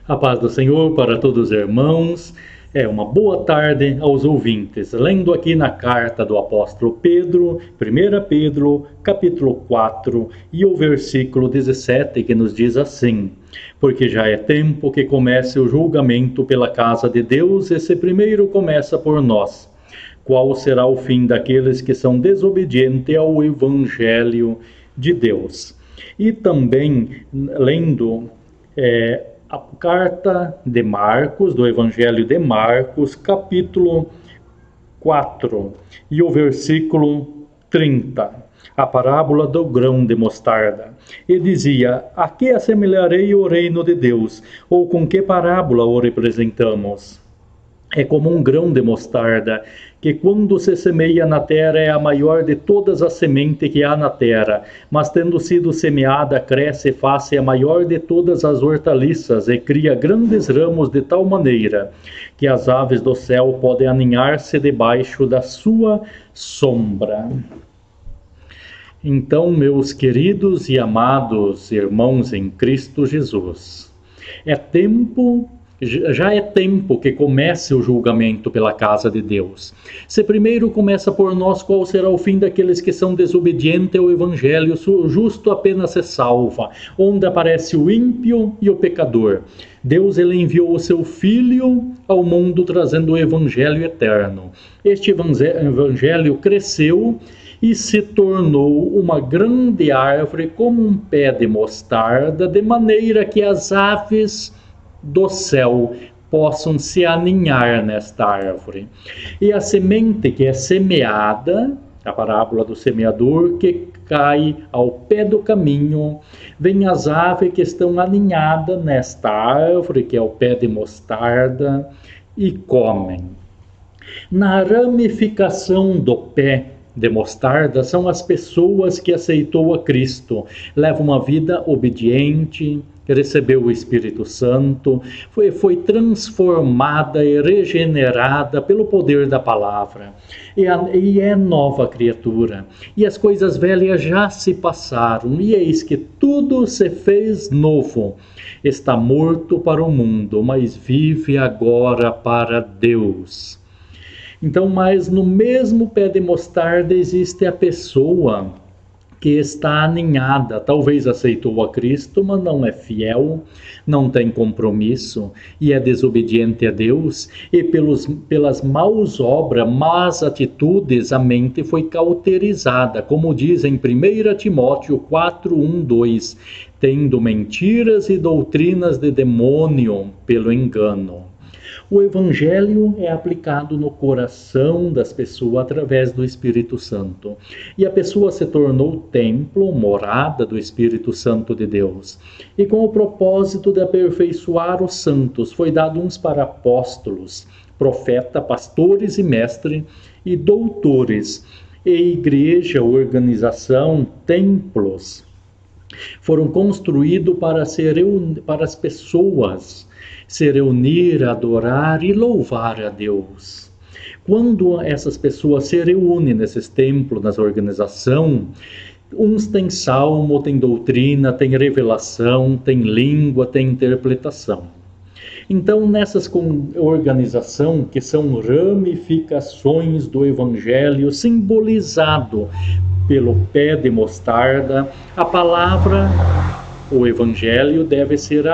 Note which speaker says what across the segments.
Speaker 1: A paz do Senhor para todos os irmãos. Uma boa tarde aos ouvintes. Lendo aqui na carta do apóstolo Pedro, 1 Pedro, capítulo 4, e o versículo 17, que nos diz assim: porque já é tempo que comece o julgamento pela casa de Deus, e se primeiro começa por nós. Qual será o fim daqueles que são desobedientes ao Evangelho de Deus? E também lendo a carta de Marcos, do Evangelho de Marcos, capítulo 4, e o versículo 30, a parábola do grão de mostarda. E dizia: a que assemelharei o reino de Deus? Ou com que parábola o representamos? É como um grão de mostarda, que quando se semeia na terra é a maior de todas as sementes que há na terra, mas tendo sido semeada, cresce e faz-se a maior de todas as hortaliças, e cria grandes ramos de tal maneira, que as aves do céu podem aninhar-se debaixo da sua sombra. Então, meus queridos e amados irmãos em Cristo Jesus, já é tempo que comece o julgamento pela casa de Deus. Se primeiro começa por nós, qual será o fim daqueles que são desobedientes ao Evangelho? O justo apenas se salva, onde aparece o ímpio e o pecador. Deus ele enviou o seu Filho ao mundo trazendo o Evangelho eterno. Este Evangelho cresceu e se tornou uma grande árvore como um pé de mostarda, de maneira que as aves do céu possam se aninhar nesta árvore. E a semente que é semeada, a parábola do semeador, que cai ao pé do caminho, vem as aves que estão aninhadas nesta árvore, que é o pé de mostarda, e comem. Na ramificação do pé de mostarda são as pessoas que aceitou a Cristo, levam uma vida obediente, recebeu o Espírito Santo, foi transformada e regenerada pelo poder da palavra, e é nova criatura, e as coisas velhas já se passaram, e eis que tudo se fez novo. Está morto para o mundo, mas vive agora para Deus. Então, mas no mesmo pé de mostarda existe a pessoa que está aninhada, talvez aceitou a Cristo, mas não é fiel, não tem compromisso e é desobediente a Deus, e pelas maus obras, más atitudes, a mente foi cauterizada, como diz em 1 Timóteo 4:1-2, tendo mentiras e doutrinas de demônio pelo engano. O Evangelho é aplicado no coração das pessoas através do Espírito Santo. E a pessoa se tornou templo, morada do Espírito Santo de Deus. E com o propósito de aperfeiçoar os santos, foi dado uns para apóstolos, profeta, pastores e mestres, e doutores. E igreja, organização, templos, foram construídos para as pessoas se reunir, adorar e louvar a Deus. Quando essas pessoas se reúnem nesses templos, nas organizações, uns têm salmo, têm doutrina, têm revelação, têm língua, têm interpretação. Então, nessas organizações, que são ramificações do Evangelho, simbolizado pelo pé de mostarda, a palavra, o Evangelho, deve ser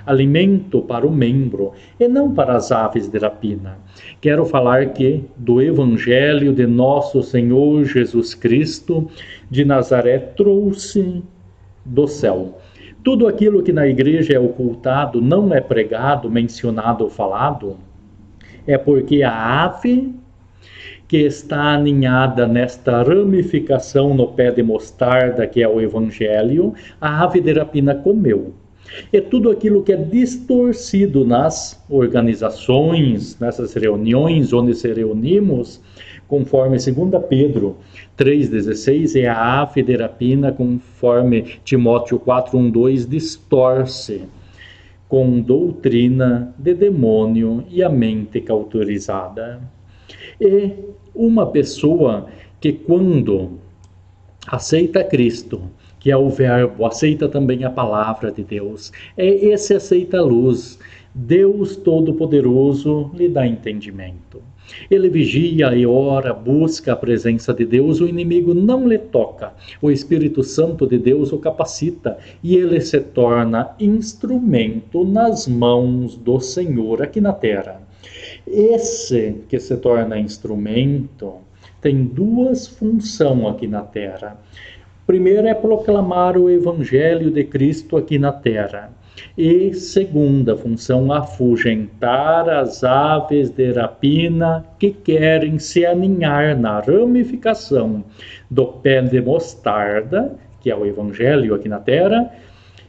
Speaker 1: alimento para o membro, e não para as aves de rapina. Quero falar do Evangelho de nosso Senhor Jesus Cristo de Nazaré trouxe do céu. Tudo aquilo que na igreja é ocultado, não é pregado, mencionado ou falado, é porque a ave que está aninhada nesta ramificação no pé de mostarda, que é o Evangelho, a ave de rapina comeu. É tudo aquilo que é distorcido nas organizações, nessas reuniões onde se reunimos, conforme 2 Pedro 3,16, é a ave de rapina, conforme Timóteo 4,1-2, distorce com doutrina de demônio e a mente cauterizada. E uma pessoa que quando aceita Cristo, que é o verbo, aceita também a palavra de Deus. Esse aceita a luz. Deus Todo-Poderoso lhe dá entendimento. Ele vigia e ora, busca a presença de Deus, o inimigo não lhe toca. O Espírito Santo de Deus o capacita e ele se torna instrumento nas mãos do Senhor aqui na terra. Esse que se torna instrumento tem duas funções aqui na terra. Primeiro é proclamar o Evangelho de Cristo aqui na terra. E segunda função, afugentar as aves de rapina que querem se aninhar na ramificação do pé de mostarda, que é o Evangelho aqui na terra,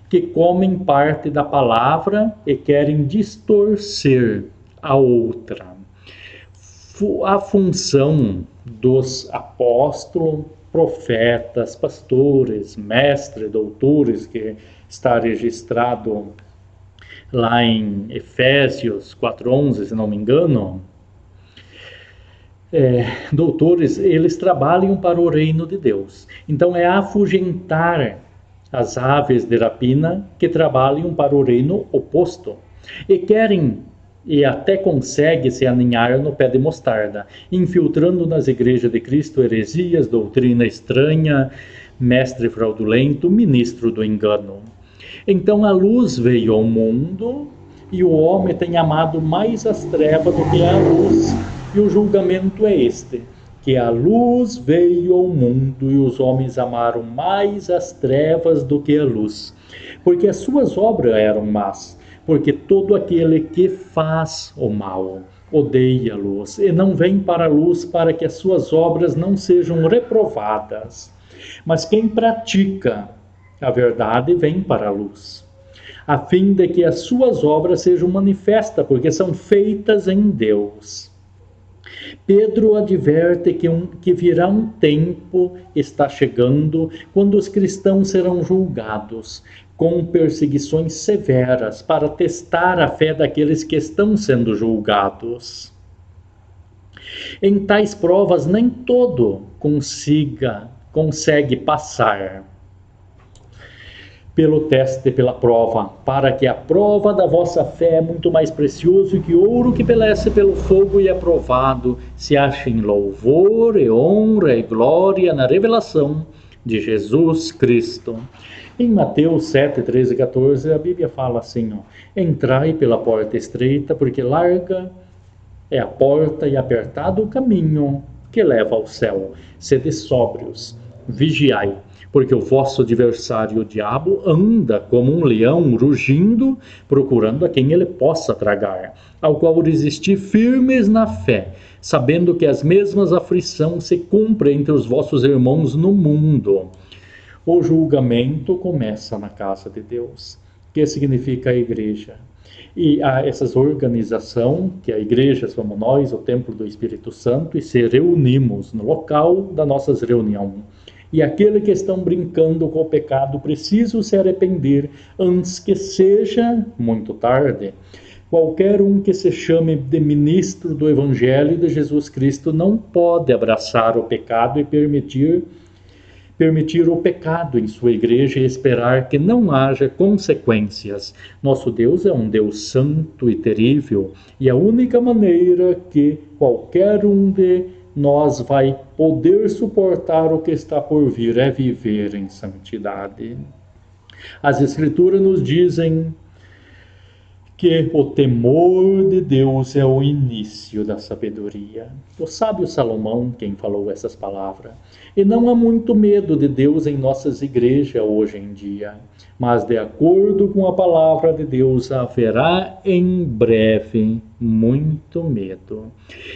Speaker 1: que comem parte da palavra e querem distorcer a outra. A função dos apóstolos, profetas, pastores, mestres, doutores, que está registrado lá em Efésios 4:11, se não me engano, doutores, eles trabalham para o reino de Deus. Então é afugentar as aves de rapina que trabalham para o reino oposto e querem e até consegue se aninhar no pé de mostarda, infiltrando nas igrejas de Cristo heresias, doutrina estranha, mestre fraudulento, ministro do engano. Então a luz veio ao mundo e o homem tem amado mais as trevas do que a luz. E o julgamento é este, que a luz veio ao mundo e os homens amaram mais as trevas do que a luz, porque as suas obras eram más. Porque todo aquele que faz o mal odeia a luz e não vem para a luz para que as suas obras não sejam reprovadas. Mas quem pratica a verdade vem para a luz, a fim de que as suas obras sejam manifestas, porque são feitas em Deus. Pedro adverte que virá um tempo, está chegando, quando os cristãos serão julgados com perseguições severas para testar a fé daqueles que estão sendo julgados. Em tais provas nem todo consegue passar pelo teste, pela prova, para que a prova da vossa fé é muito mais precioso que ouro que perece pelo fogo e é provado, se acha em louvor e honra e glória na revelação de Jesus Cristo. Em Mateus 7, 13 e 14, a Bíblia fala assim, entrai pela porta estreita, porque larga é a porta e apertado o caminho que leva ao céu. Sede sóbrios, vigiai, porque o vosso adversário, o diabo, anda como um leão rugindo, procurando a quem ele possa tragar, ao qual resistir firmes na fé, sabendo que as mesmas aflições se cumprem entre os vossos irmãos no mundo. O julgamento começa na casa de Deus, que significa a igreja. E há essas organizações, que a igreja somos nós, o templo do Espírito Santo, e se reunimos no local das nossas reuniões. E aquele que estão brincando com o pecado precisa se arrepender antes que seja muito tarde. Qualquer um que se chame de ministro do Evangelho de Jesus Cristo não pode abraçar o pecado e permitir o pecado em sua igreja e esperar que não haja consequências. Nosso Deus é um Deus santo e terrível, e a única maneira que qualquer um de nós vai poder suportar o que está por vir é viver em santidade. As Escrituras nos dizem que o temor de Deus é o início da sabedoria. O sábio Salomão, quem falou essas palavras. E não há muito medo de Deus em nossas igrejas hoje em dia, mas de acordo com a palavra de Deus, haverá em breve muito medo.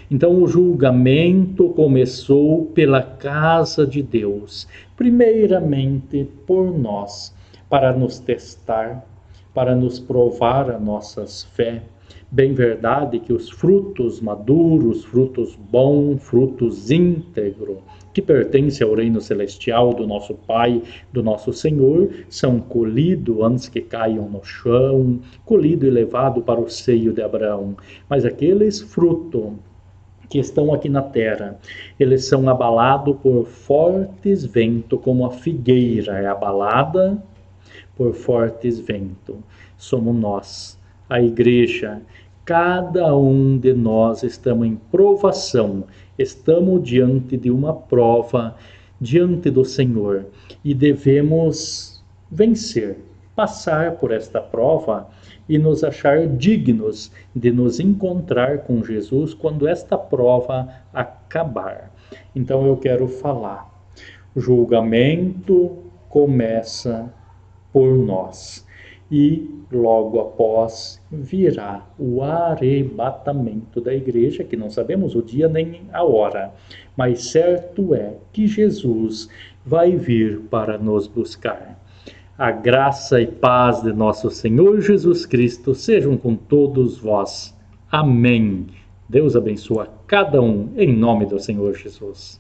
Speaker 1: Então o julgamento começou pela casa de Deus, primeiramente por nós, para nos testar, para nos provar a nossa fé. Bem verdade que os frutos maduros, frutos bons, frutos íntegros, que pertencem ao reino celestial do nosso Pai, do nosso Senhor, são colhidos antes que caiam no chão, colhido e levado para o seio de Abraão. Mas aqueles frutos que estão aqui na terra, eles são abalados por fortes ventos, como a figueira é abalada por fortes ventos. Somos nós, a igreja. Cada um de nós estamos em provação, estamos diante de uma prova, diante do Senhor, e devemos vencer, passar por esta prova e nos achar dignos de nos encontrar com Jesus quando esta prova acabar. Então eu quero falar, o julgamento começa por nós. E logo após virá o arrebatamento da igreja, que não sabemos o dia nem a hora, mas certo é que Jesus vai vir para nos buscar. A graça e paz de nosso Senhor Jesus Cristo sejam com todos vós. Amém. Deus abençoa cada um, em nome do Senhor Jesus.